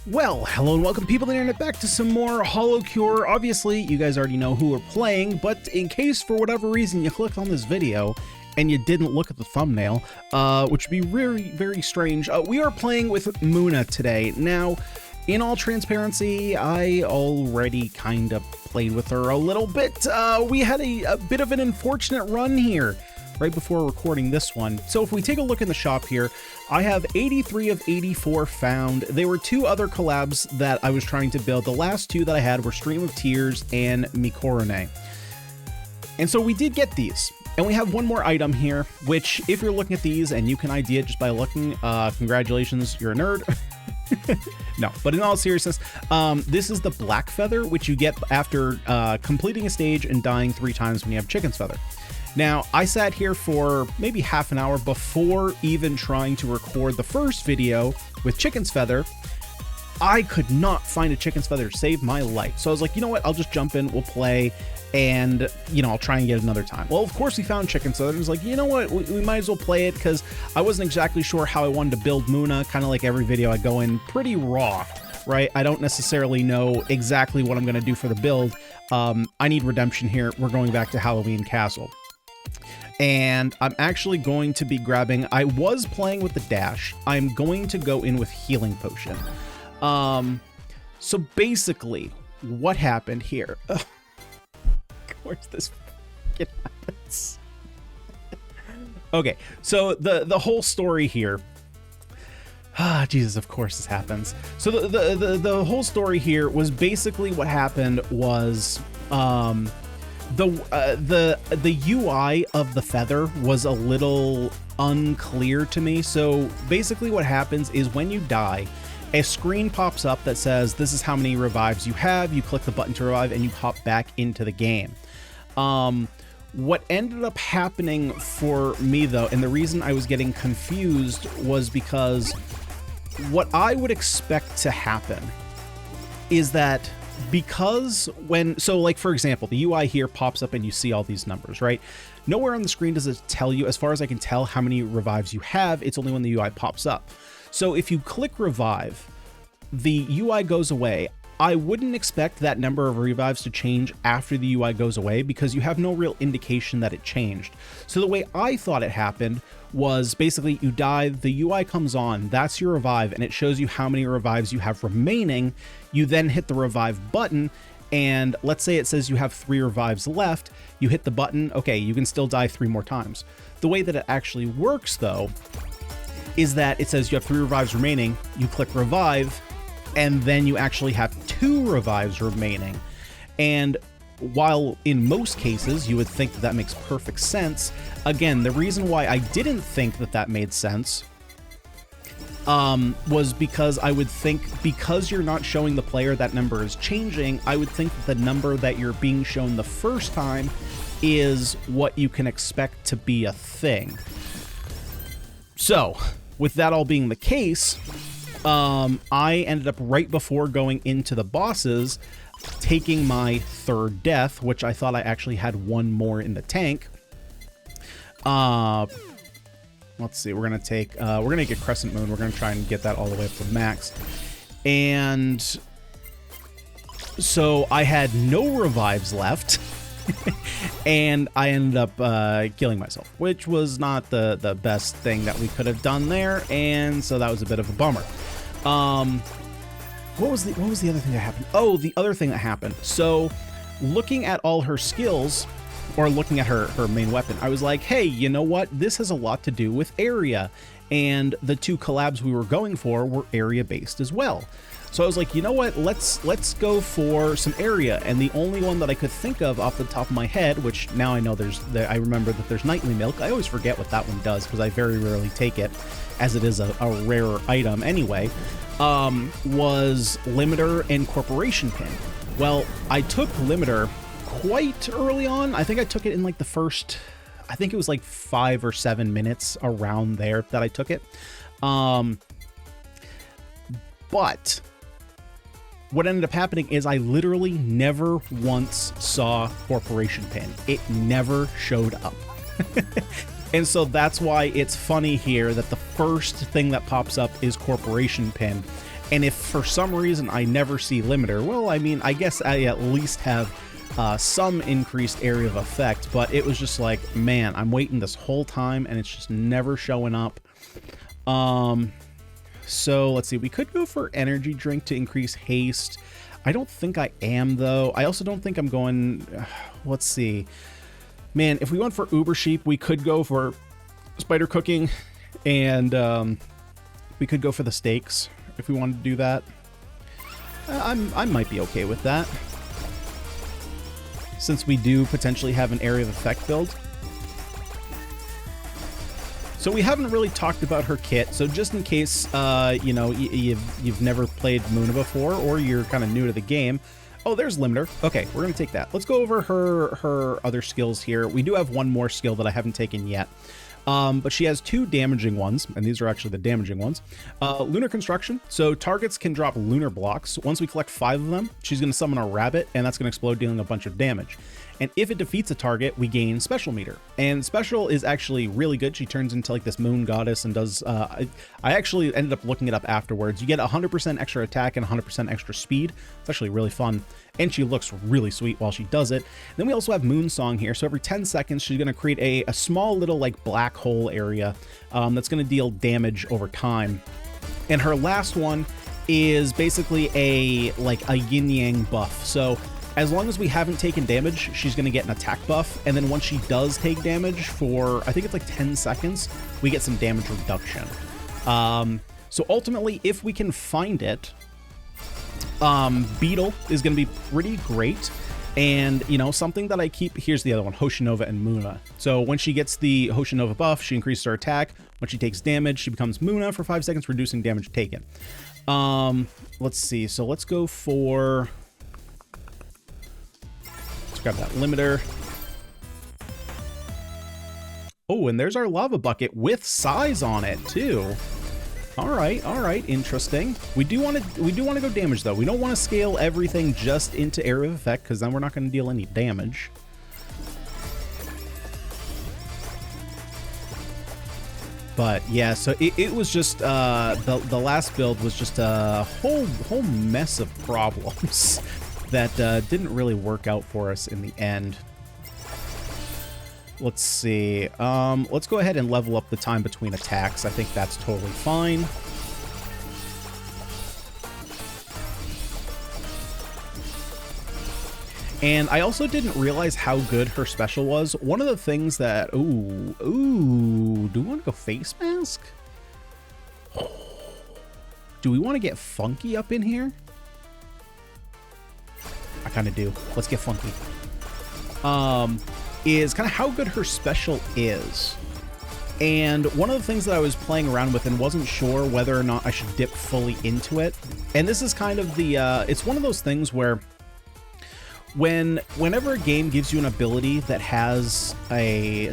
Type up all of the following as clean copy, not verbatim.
Well, hello and welcome people on the internet back to some more Holocure. Obviously, you guys already know who we're playing, but in case for whatever reason you clicked on this video and you didn't look at the thumbnail, which would be very strange, we are playing with MOONA today. Now, in all transparency, I already kind of played with her a little bit. We had a bit of an unfortunate run here right before recording this one. So if we take a look in the shop here, I have 83 of 84 found. There were two other collabs that I was trying to build. The last two that I had were Stream of Tears and Mikorone. And so we did get these. And we have one more item here, which if you're looking at these and you can ID it just by looking, congratulations, you're a nerd. No, but in all seriousness, this is the black feather, which you get after completing a stage and dying 3 times when you have chicken's feather. Now, I sat here for maybe half an hour before even trying to record the first video with chicken's feather. I could not find a chicken's feather to save my life. So I was like, you know what, I'll just jump in, we'll play, and, you know, I'll try and get another time. Well, of course we found chicken's feather. I was like, you know what, we might as well play it, because I wasn't exactly sure how I wanted to build MOONA. Kind of like every video, I go in pretty raw, right? I don't necessarily know exactly what I'm going to do for the build. I need redemption here. We're going back to Halloween Castle. And I'm actually going to be grabbing, I was playing with the dash. I'm going to go in with healing potion. So basically what happened here, of course this happens. Okay, so the whole story here, Jesus, of course this happens. So the whole story here was basically what happened was, the UI of the feather was a little unclear to me. So basically what happens is when you die, a screen pops up that says this is how many revives you have. You click the button to revive and you hop back into the game. What ended up happening for me though, and the reason I was getting confused, was because what I would expect to happen is that because so like for example, the UI here pops up and you see all these numbers, right? Nowhere on the screen does it tell you, as far as I can tell, how many revives you have. It's only when the UI pops up. So if you click revive, the UI goes away. I wouldn't expect that number of revives to change after the UI goes away, because you have no real indication that it changed. So the way I thought it happened was basically you die, the UI comes on, that's your revive, and it shows you how many revives you have remaining. You then hit the revive button, and let's say it says you have 3 revives left. You hit the button, okay, you can still die 3 more times. The way that it actually works though is that it says you have 3 revives remaining, you click revive, and then you actually have 2 revives remaining. And while in most cases you would think that that makes perfect sense, again, the reason why I didn't think that that made sense was because I would think, because you're not showing the player that number is changing, I would think that the number that you're being shown the first time is what you can expect to be a thing. So with that all being the case, I ended up right before going into the bosses taking my 3rd death, which I thought I actually had 1 more in the tank. Let's see, we're gonna get Crescent Moon. We're gonna try and get that all the way up to max. And so I had no revives left. And I ended up killing myself, which was not the best thing that we could have done there, and so that was a bit of a bummer. What was the other thing that happened? Oh, the other thing that happened. So looking at all her skills, or looking at her main weapon, I was like, hey, you know what? This has a lot to do with area, and the 2 collabs we were going for were area based as well. So I was like, you know what, let's go for some area. And the only one that I could think of off the top of my head, which now I know I remember that there's Nightly Milk. I always forget what that one does because I very rarely take it, as it is a rarer item anyway, was Limiter and Corporation Pin. Well, I took Limiter quite early on. I think I took it in like the first, I think it was like 5 or 7 minutes around there that I took it. But what ended up happening is I literally never once saw Corporation Pin. It never showed up. And so that's why it's funny here that the first thing that pops up is Corporation Pin. And if for some reason I never see limiter, well, I mean, I guess I at least have some increased area of effect, but it was just like, man, I'm waiting this whole time and it's just never showing up. So let's see, we could go for energy drink to increase haste. I don't think I am, though. I also don't think I'm going, let's see. Man, if we went for Uber Sheep, we could go for spider cooking, and we could go for the steaks if we wanted to do that. I might be okay with that, since we do potentially have an area of effect build. So we haven't really talked about her kit, so just in case, you know, you've never played MOONA before, or you're kind of new to the game. Oh, there's limiter. Okay, we're gonna take that. Let's go over her other skills here. We do have one more skill that I haven't taken yet. But she has 2 damaging ones, and these are actually the damaging ones. Lunar Construction. So targets can drop lunar blocks. Once we collect 5 of them, she's going to summon a rabbit, and that's going to explode, dealing a bunch of damage. And if it defeats a target, we gain Special Meter. And Special is actually really good. She turns into like this moon goddess and does... I actually ended up looking it up afterwards. You get 100% extra attack and 100% extra speed. It's actually really fun. And she looks really sweet while she does it. Then we also have Moon Song here. So every 10 seconds, she's going to create a small little like black hole area that's going to deal damage over time. And her last one is basically a yin yang buff. So as long as we haven't taken damage, she's going to get an attack buff. And then once she does take damage for, I think it's like 10 seconds, we get some damage reduction. So ultimately, if we can find it, Beetle is going to be pretty great. And, you know, something that I keep... Here's the other one, Hoshinova and MOONA. So when she gets the Hoshinova buff, she increases her attack. When she takes damage, she becomes MOONA for 5 seconds, reducing damage taken. Let's see. So let's go for... Let's grab that limiter. Oh, and there's our lava bucket with size on it, too. All right, interesting. We do want to go damage though. We don't want to scale everything just into area of effect, because then we're not going to deal any damage. But yeah, so it was just the last build was just a whole mess of problems that didn't really work out for us in the end. Let's see. Let's go ahead and level up the time between attacks. I think that's totally fine. And I also didn't realize how good her special was. One of the things that... Ooh, do we want to go face mask? Do we want to get funky up in here? I kind of do. Let's get funky. Is kind of how good her special is. And one of the things that I was playing around with and wasn't sure whether or not I should dip fully into it. And this is kind of the, it's one of those things where whenever a game gives you an ability that has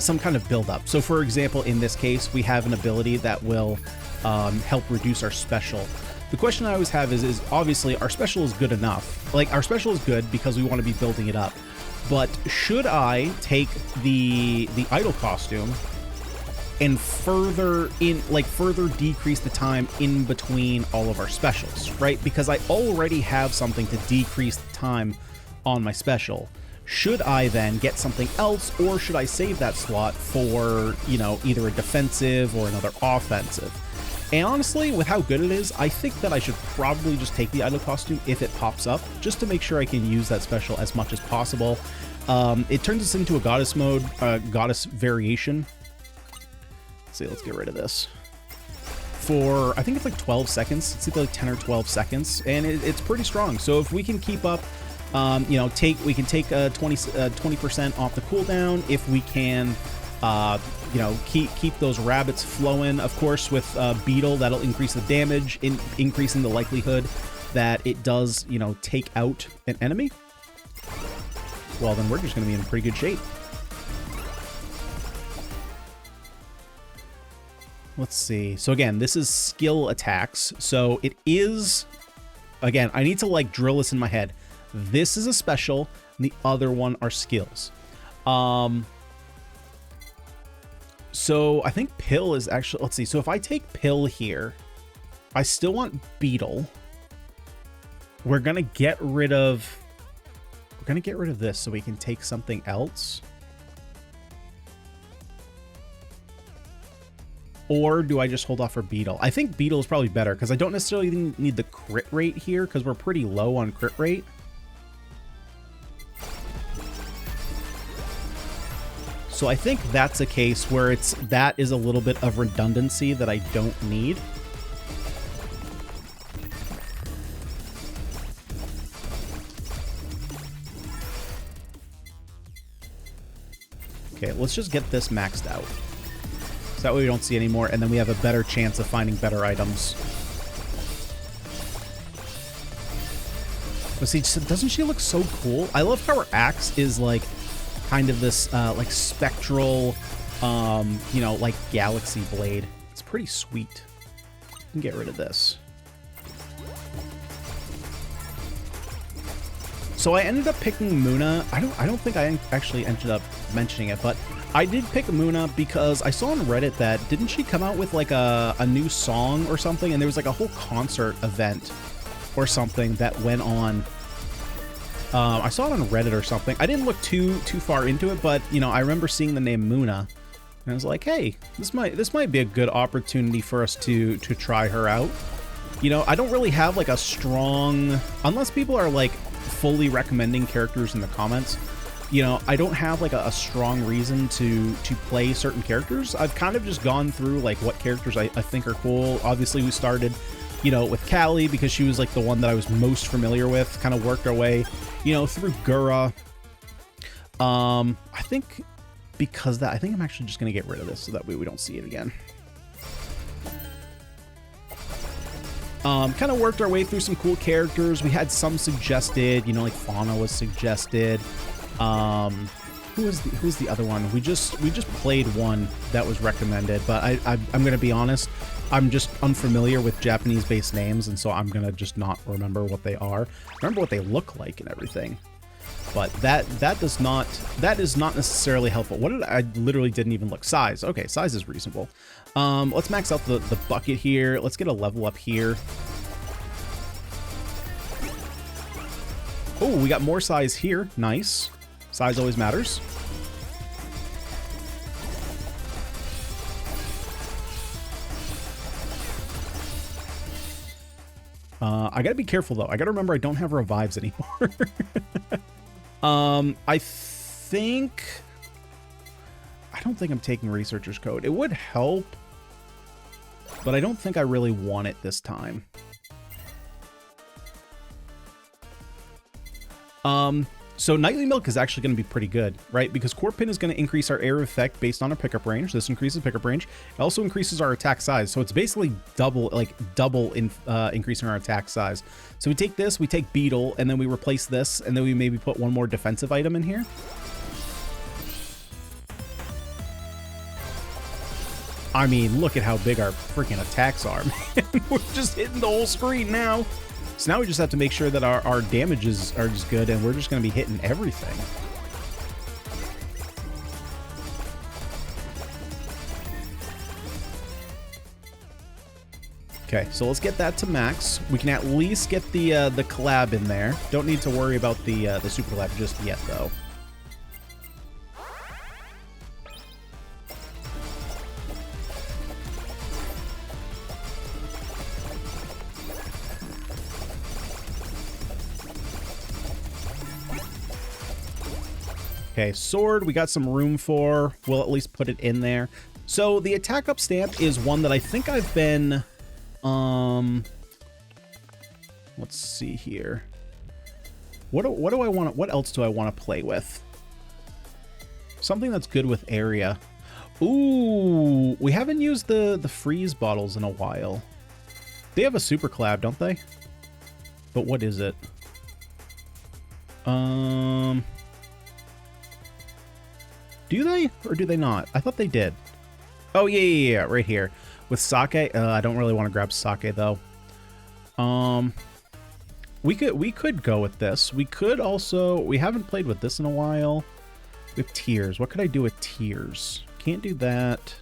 some kind of build up. So for example, in this case, we have an ability that will help reduce our special. The question I always have is obviously our special is good enough. Like, our special is good because we want to be building it up. But should I take the idol costume and further decrease the time in between all of our specials, right? Because I already have something to decrease the time on my special. Should I then get something else, or should I save that slot for, you know, either a defensive or another offensive? And honestly, with how good it is, I think that I should probably just take the idol costume if it pops up, just to make sure I can use that special as much as possible. It turns us into a goddess mode, goddess variation. Let's see, let's get rid of this. For, I think it's like 12 seconds. It's either like 10 or 12 seconds, and it's pretty strong. So if we can keep up, you know, we can take 20% off the cooldown. If we can, you know, keep those rabbits flowing. Of course, with Beetle, that'll increase the damage, increasing the likelihood that it does, you know, take out an enemy. Well, then we're just going to be in pretty good shape. Let's see. So again, this is skill attacks. So it is, again, I need to like drill this in my head. This is a special, and the other one are skills. So I think Pill is actually, let's see. So if I take Pill here, I still want Beetle. we're gonna get rid of this so we can take something else. Or do I just hold off for Beetle? I think Beetle is probably better because I don't necessarily need the crit rate here because we're pretty low on crit rate. So I think that's a case where that is a little bit of redundancy that I don't need. Okay, let's just get this maxed out. So that way we don't see any more, and then we have a better chance of finding better items. But see, doesn't she look so cool? I love how her axe is like kind of this like spectral, you know, like galaxy blade. It's pretty sweet. We can get rid of this. So I ended up picking MOONA. I don't think I actually ended up mentioning it, but I did pick MOONA because I saw on Reddit that didn't she come out with like a new song or something, and there was like a whole concert event or something that went on. I saw it on Reddit or something. I didn't look too far into it, but you know, I remember seeing the name MOONA, and I was like, hey, this might be a good opportunity for us to try her out. You know, I don't really have like a strong, unless people are like fully recommending characters in the comments, you know, I don't have like a strong reason to play certain characters. I've kind of just gone through like what characters I think are cool. Obviously we started, you know, with Callie because she was like the one that I was most familiar with, kind of worked our way, you know, through Gura. I think because that, I think I'm actually just going to get rid of this so that way we don't see it again. Kind of worked our way through some cool characters. We had some suggested, you know, like Fauna was suggested. Who was the other one? We just played one that was recommended, but I'm gonna be honest, I'm just unfamiliar with Japanese-based names, and so I'm gonna just not remember what they are. Remember what they look like and everything, but that is not necessarily helpful. What did I literally didn't even look? Size. Okay, size is reasonable. Let's max out the bucket here. Let's get a level up here. Oh, we got more size here. Nice. Size always matters. I gotta be careful though. I gotta remember I don't have revives anymore. I don't think I'm taking researcher's code. It would help, but I don't think I really want it this time. So Nightly Milk is actually going to be pretty good, right? Because Core Pin is going to increase our area effect based on our pickup range. This increases pickup range. It also increases our attack size. So it's basically double increasing our attack size. So we take this, we take Beetle, and then we replace this, and then we maybe put one more defensive item in here. I mean, look at how big our freaking attacks are, man. We're just hitting the whole screen now. So now we just have to make sure that our damages are just good, and we're just going to be hitting everything. Okay, so let's get that to max. We can at least get the collab in there. Don't need to worry about the super collab just yet, though. Okay, sword, we got some room for. We'll at least put it in there. So the attack up stamp is one that I think I've been, let's see here. What do I want? What else do I want to play with? Something that's good with area. Ooh, we haven't used the freeze bottles in a while. They have a super collab, don't they? But what is it? Do they or do they not? I thought they did. Oh yeah, right here with sake. I don't really want to grab sake though. We could go with this. We could also. We haven't played with this in a while. With tears, what could I do with tears? Can't do that.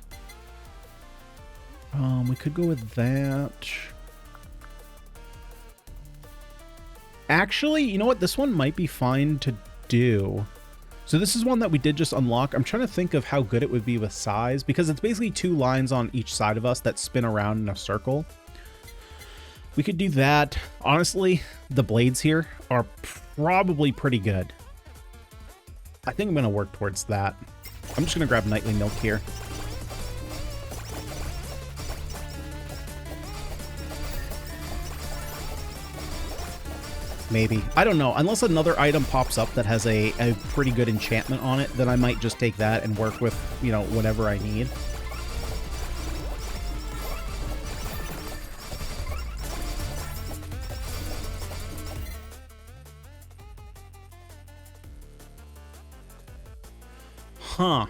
We could go with that. Actually, you know what? This one might be fine to do. So this is one that we did just unlock. I'm trying to think of how good it would be with size, because it's basically 2 lines on each side of us that spin around in a circle. We could do that. Honestly, the blades here are probably pretty good. I think I'm going to work towards that. I'm just going to grab nightly milk here. Maybe. I don't know. Unless another item pops up that has a pretty good enchantment on it, then I might just take that and work with, you know, whatever I need. Huh.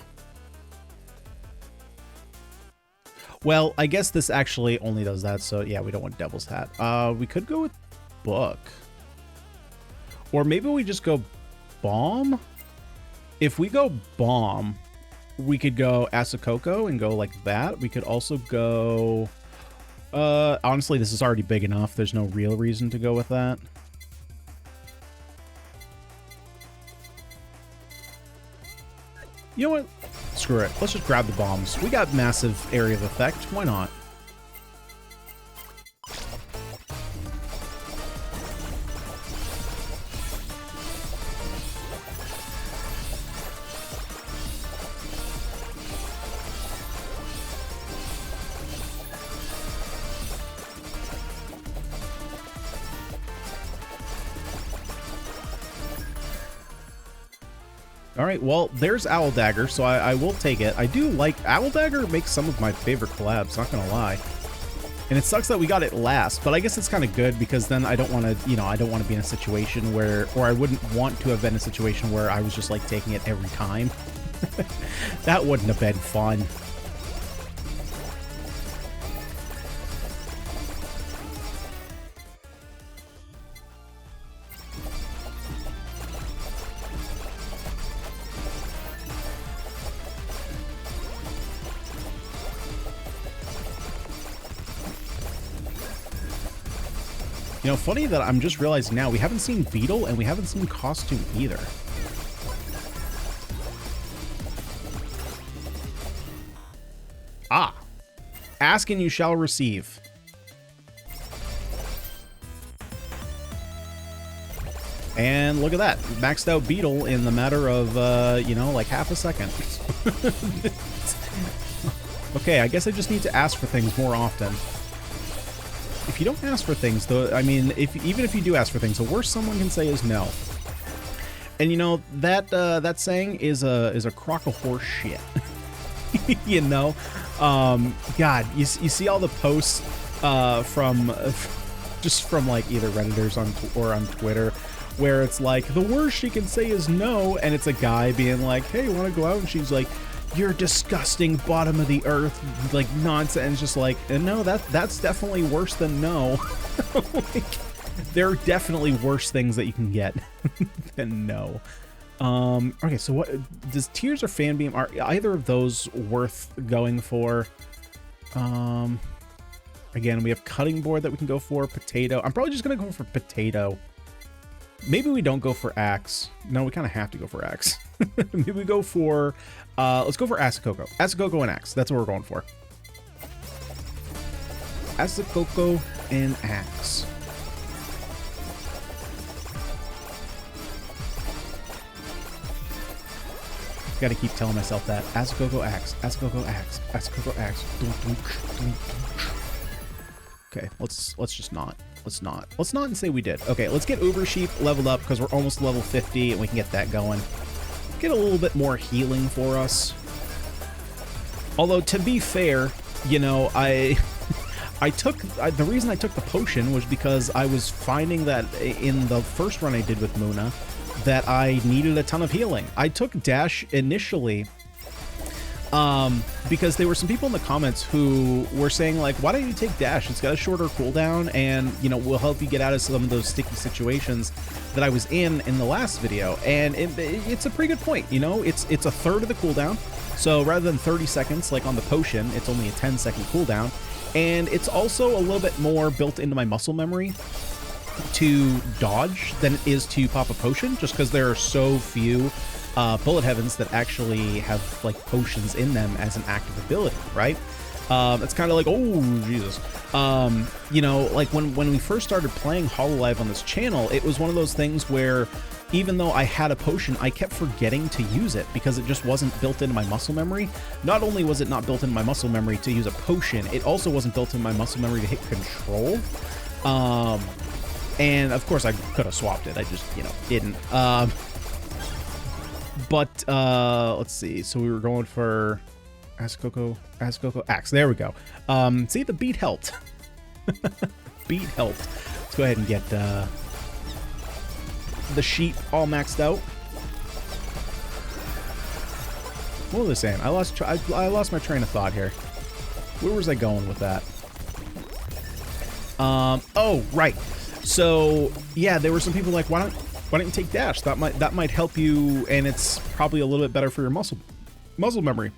Well, I guess this actually only does that, so yeah, we don't want Devil's Hat. We could go with Book. Or maybe we just go Bomb? If we go Bomb, we could go Asakoko and go like that. We could also go... honestly, this is already big enough. There's no real reason to go with that. You know what? Screw it. Let's just grab the bombs. We got massive area of effect. Why not? All right, well, there's Owl Dagger, so I will take it. I do like... Owl Dagger makes some of my favorite collabs, not gonna lie. And it sucks that we got it last, but I guess it's kind of good because then I don't want to, you know, I don't want to be in a situation where... Or I wouldn't want to have been in a situation where I was just, like, taking it every time. That wouldn't have been fun. You know, funny that I'm just realizing now, we haven't seen Beetle and we haven't seen Costume either. Ah. Ask and you shall receive. And look at that. Maxed out Beetle in the matter of, you know, like half a second. Okay, I guess I just need to ask for things more often. If you don't ask for things, though, I mean, even if you do ask for things, the worst someone can say is no. And you know that that saying is a crock of horse shit. You know, God, you see all the posts from like either Redditors on Twitter, where it's like the worst she can say is no, and it's a guy being like, "Hey, want to go out?" And she's like, "You're disgusting, bottom of the earth, like nonsense." And it's just like, no, that's definitely worse than no. Like, there are definitely worse things that you can get than no. Okay, so what does Tears or Fanbeam, are either of those worth going for? Again, we have Cutting Board that we can go for. Potato. I'm probably just gonna go for Potato. Maybe we don't go for Axe. No, we kind of have to go for Axe. Maybe we go for, let's go for Asakoko. Asakoko and Axe. That's what we're going for. Asakoko and Axe. Gotta keep telling myself that. Asakoko, Axe. Asakoko, Axe. Asakoko, Axe. Okay, let's just not. Let's not and say we did. Okay, let's get Uber Sheep leveled up because we're almost level 50 and we can get that going. Get a little bit more healing for us. Although, to be fair, you know, the reason I took the potion was because I was finding that in the first run I did with MOONA that I needed a ton of healing. I took Dash initially because there were some people in the comments who were saying like, why don't you take Dash? It's got a shorter cooldown and, you know, will help you get out of some of those sticky situations that I was in the last video. And it's a pretty good point. You know, it's a third of the cooldown. So rather than 30 seconds, like on the potion, it's only a 10-second cooldown. And it's also a little bit more built into my muscle memory. to dodge than it is to pop a potion, just because there are so few bullet heavens that actually have like potions in them as an active ability, right? It's kind of like, oh Jesus, you know, like when we first started playing Hololive on this channel, it was one of those things where even though I had a potion, I kept forgetting to use it because it just wasn't built into my muscle memory. Not only was it not built into my muscle memory to use a potion, it also wasn't built into my muscle memory to hit control. And of course I could have swapped it, I just, you know, didn't. But let's see, so we were going for Ascoco, Axe, there we go. See, the beat helped. Beat helped. Let's go ahead and get the sheep all maxed out. What was I saying? I lost my train of thought here. Where was I going with that? Oh, right. So yeah, there were some people like, why don't you take dash? That might help you, and it's probably a little bit better for your muscle memory.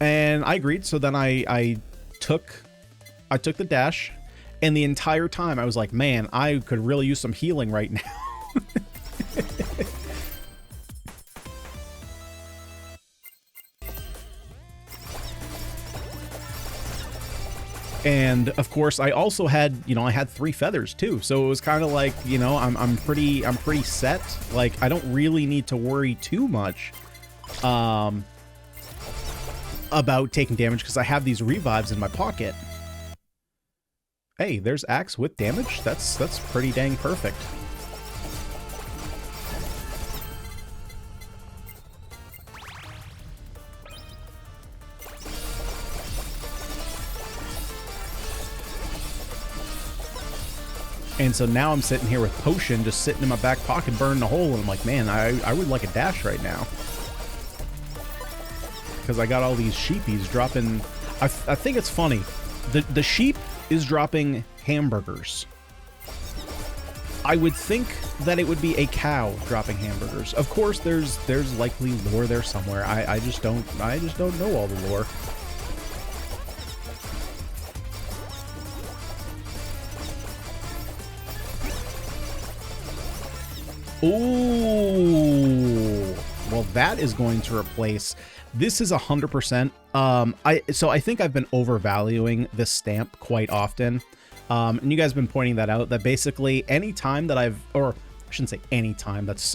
And I agreed. So then I took the dash, and the entire time I was like, man, I could really use some healing right now. And of course I also had, you know, I had 3 feathers too. So it was kind of like, you know, I'm pretty set. Like I don't really need to worry too much about taking damage because I have these revives in my pocket. Hey, there's Axe with damage. That's pretty dang perfect. And so now I'm sitting here with potion just sitting in my back pocket burning a hole, and I'm like, man, I would like a dash right now. Because I got all these sheepies dropping. I think it's funny. The sheep is dropping hamburgers. I would think that it would be a cow dropping hamburgers. Of course, there's likely lore there somewhere. I just don't know all the lore. Ooh, well, that is going to replace. This is 100%. So I think I've been overvaluing this stamp quite often. And you guys have been pointing that out, that basically any time that or I shouldn't say any time, that's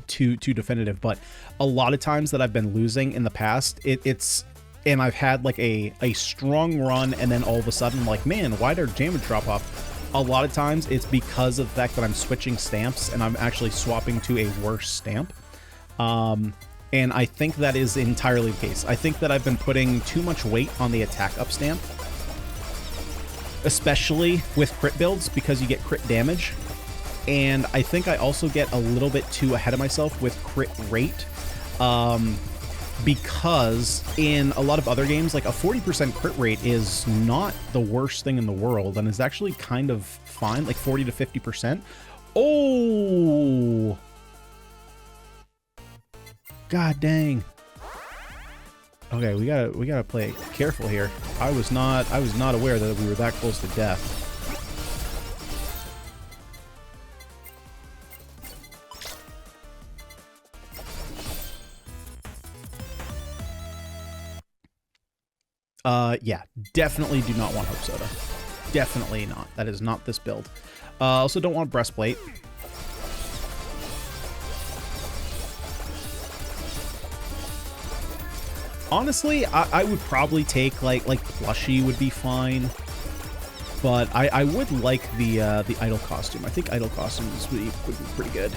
too definitive, but a lot of times that I've been losing in the past, and I've had like a strong run, and then all of a sudden, like, man, why did our damage drop off? A lot of times it's because of the fact that I'm switching stamps and I'm actually swapping to a worse stamp. And I think that is entirely the case. I think that I've been putting too much weight on the attack up stamp, especially with crit builds, because you get crit damage. And I think I also get a little bit too ahead of myself with crit rate. Because in a lot of other games, like a 40% crit rate is not the worst thing in the world, and is actually kind of fine, like 40 to 50%. Oh, god dang. Okay, we gotta play careful here. I was not aware that we were that close to death. Yeah, definitely do not want Hope Soda. Definitely not. That is not this build. Also don't want Breastplate. Honestly, I would probably take like Plushie would be fine. But I would like the Idol costume. I think Idol costumes would be pretty good.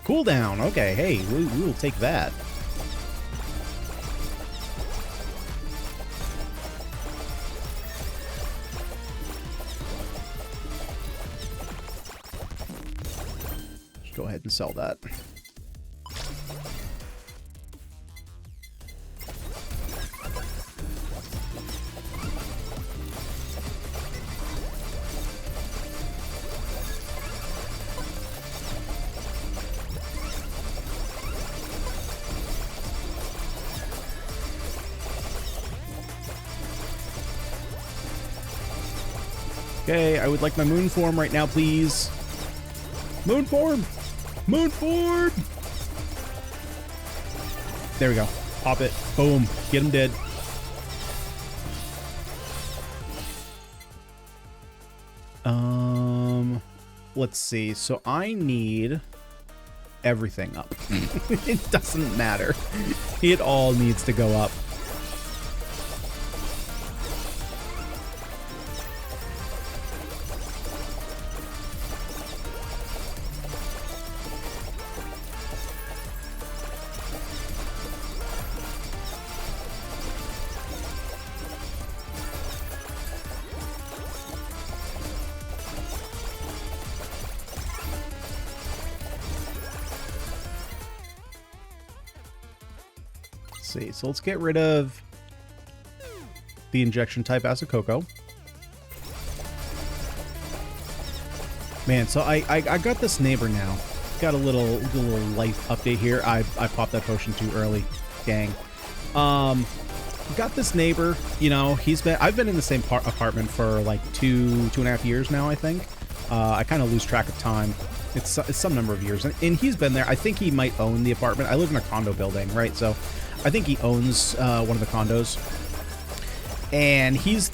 Cooldown. Okay, hey, we will take that. Just go ahead and sell that. Okay, I would like my moon form right now, please. Moon form! Moon form! There we go. Pop it. Boom. Get him dead. Let's see. So I need everything up. It doesn't matter. It all needs to go up. See, so let's get rid of the injection type Cocoa. Man, so I got this neighbor now. Got a little life update here. I popped that potion too early, gang. Got this neighbor. You know, I've been in the same apartment for like 2.5 years now. I think. I kind of lose track of time. It's some number of years, and he's been there. I think he might own the apartment. I live in a condo building, right? So I think he owns one of the condos, and he's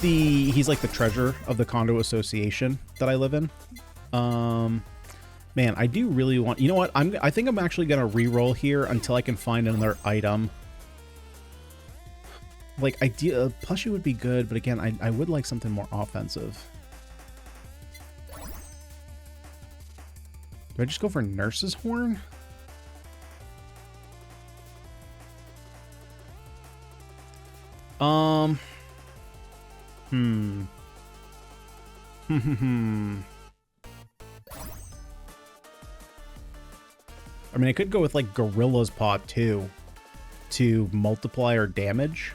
like the treasurer of the condo association that I live in. Man, I do really want. You know what? I think I'm actually gonna re-roll here until I can find another item. Like plushie would be good, but again, I would like something more offensive. Do I just go for Nurse's Horn? I mean, I could go with like Gorilla's Paw too to multiply our damage.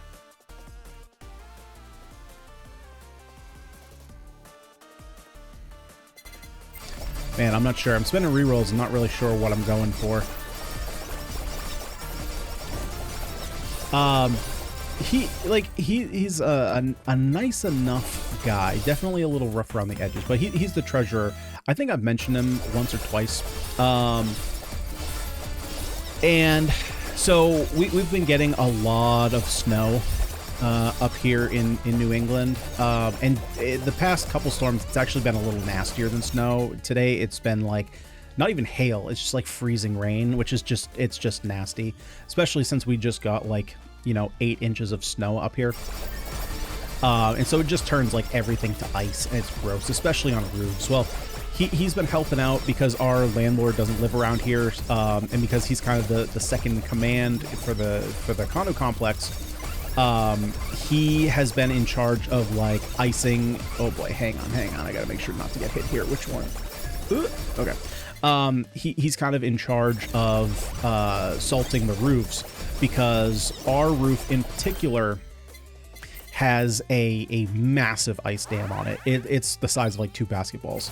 Man, I'm not sure. I'm spending rerolls. I'm not really sure what I'm going for. He's a nice enough guy. Definitely a little rough around the edges, but he's the treasurer. I think I've mentioned him once or twice. And so we've been getting a lot of snow up here in New England, and the past couple storms, it's actually been a little nastier than snow. Today it's been like not even hail, it's just like freezing rain, which is just nasty, especially since we just got like, you know, 8 inches of snow up here. And so it just turns like everything to ice, and it's gross, especially on roofs. Well, he's been helping out because our landlord doesn't live around here, and because he's kind of the second in command for the condo complex. He has been in charge of like icing. Oh boy, hang on, I gotta make sure not to get hit here. Which one? Ooh, okay. He's kind of in charge of salting the roofs, because our roof in particular has a massive ice dam on it. It's the size of like 2 basketballs,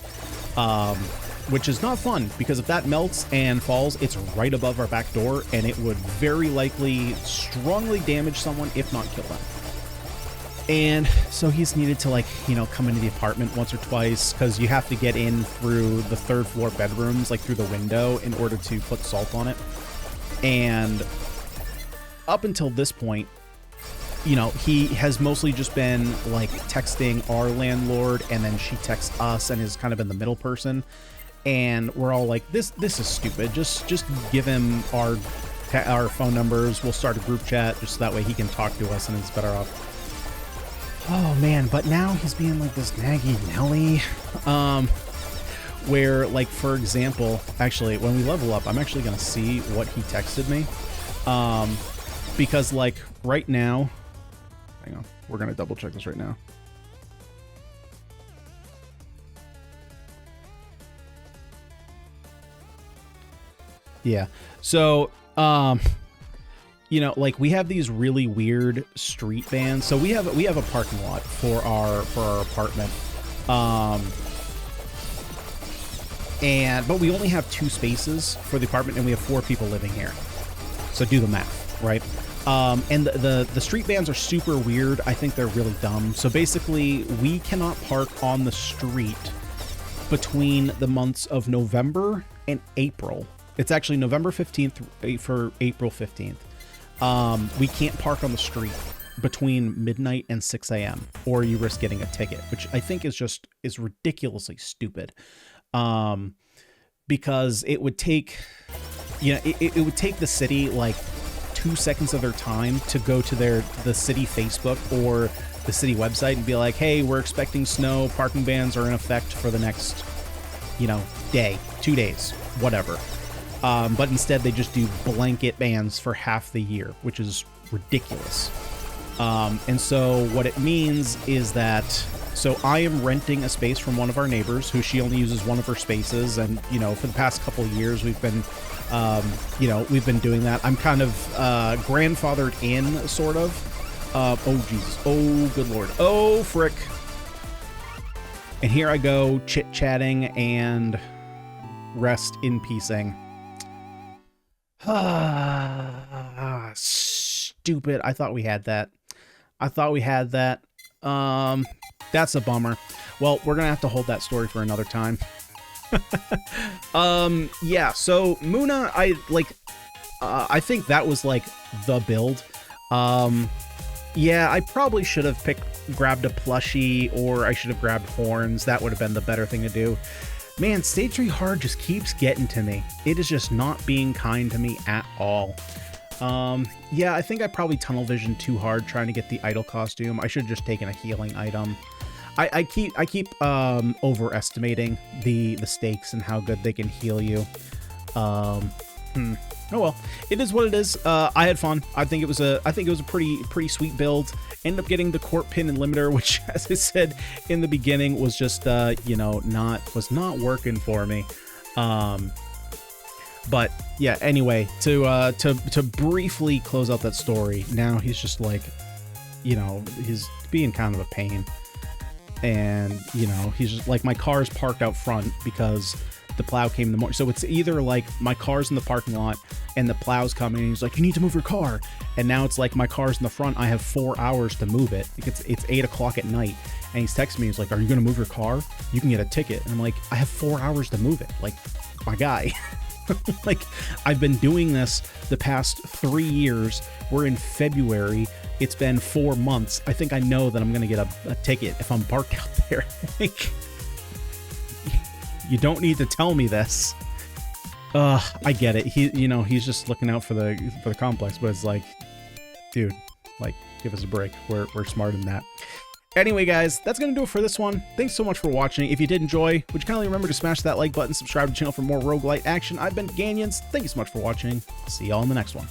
which is not fun, because if that melts and falls, it's right above our back door, and it would very likely strongly damage someone, if not kill them. And so he's needed to, like, you know, come into the apartment once or twice, because you have to get in through the 3rd floor bedrooms, like through the window, in order to put salt on it. And up until this point, you know, he has mostly just been like texting our landlord, and then she texts us and is kind of in the middle person. And we're all like, this is stupid. Just give him our phone numbers. We'll start a group chat just so that way he can talk to us and it's better off. Oh man, but now he's being like this naggy Nelly. Where, like, for example, actually, when we level up, I'm actually gonna see what he texted me. Because like right now, hang on, we're gonna double check this right now. Yeah. So, you know, like we have these really weird street vans. So we have a parking lot for our apartment. But we only have 2 spaces for the apartment, and we have 4 people living here. So do the math, right? And the street bans are super weird. I think they're really dumb. So basically, we cannot park on the street between the months of November and April. It's actually November 15th for April 15th. We can't park on the street between midnight and 6 a.m. or you risk getting a ticket, which I think is ridiculously stupid. Because it would take, it would take the city like 2 seconds of their time to go to the city Facebook or the city website and be like, hey, we're expecting snow, parking bans are in effect for the next, day, 2 days, whatever. But instead they just do blanket bans for half the year, which is ridiculous. And so what it means is that, so I am renting a space from one of our neighbors who she only uses one of her spaces. And, for the past couple of years, we've been doing that. I'm kind of grandfathered in, sort of. Oh, Jesus. Oh, good Lord. Oh, frick. And here I go, chit-chatting and rest in peacing. Stupid. I thought we had that. That's a bummer. Well, we're gonna have to hold that story for another time. Yeah, so MOONA, I think that was like the build. Yeah, I probably should have grabbed a plushie, or I should have grabbed horns. That would have been the better thing to do. Man, Stage 3 hard just keeps getting to me. It is just not being kind to me at all. Yeah, I think I probably tunnel visioned too hard trying to get the idol costume. I should have just taken a healing item. I keep overestimating the stakes and how good they can heal you. Oh well, it is what it is. I had fun. I think it was a pretty sweet build. Ended up getting the court pin and limiter, which, as I said in the beginning, was just not working for me. But yeah, anyway, to briefly close out that story, now he's just like, he's being kind of a pain. And, he's just like, my car's parked out front because the plow came in the morning. So it's either like my car's in the parking lot and the plow's coming and he's like, you need to move your car. And now it's like my car's in the front. I have 4 hours to move it. It's 8 o'clock at night. And he's texting me. He's like, are you going to move your car? You can get a ticket. And I'm like, I have 4 hours to move it. Like, my guy. Like, I've been doing this the past 3 years. We're in February. It's been 4 months. I think I know that I'm going to get a ticket if I'm parked out there. Like, you don't need to tell me this. I get it. He's just looking out for the complex, but it's like, dude, like, give us a break. We're smarter than that. Anyway, guys, that's going to do it for this one. Thanks so much for watching. If you did enjoy, would you kindly remember to smash that like button, subscribe to the channel for more roguelite action. I've been Ganyonz. Thank you so much for watching. See y'all in the next one.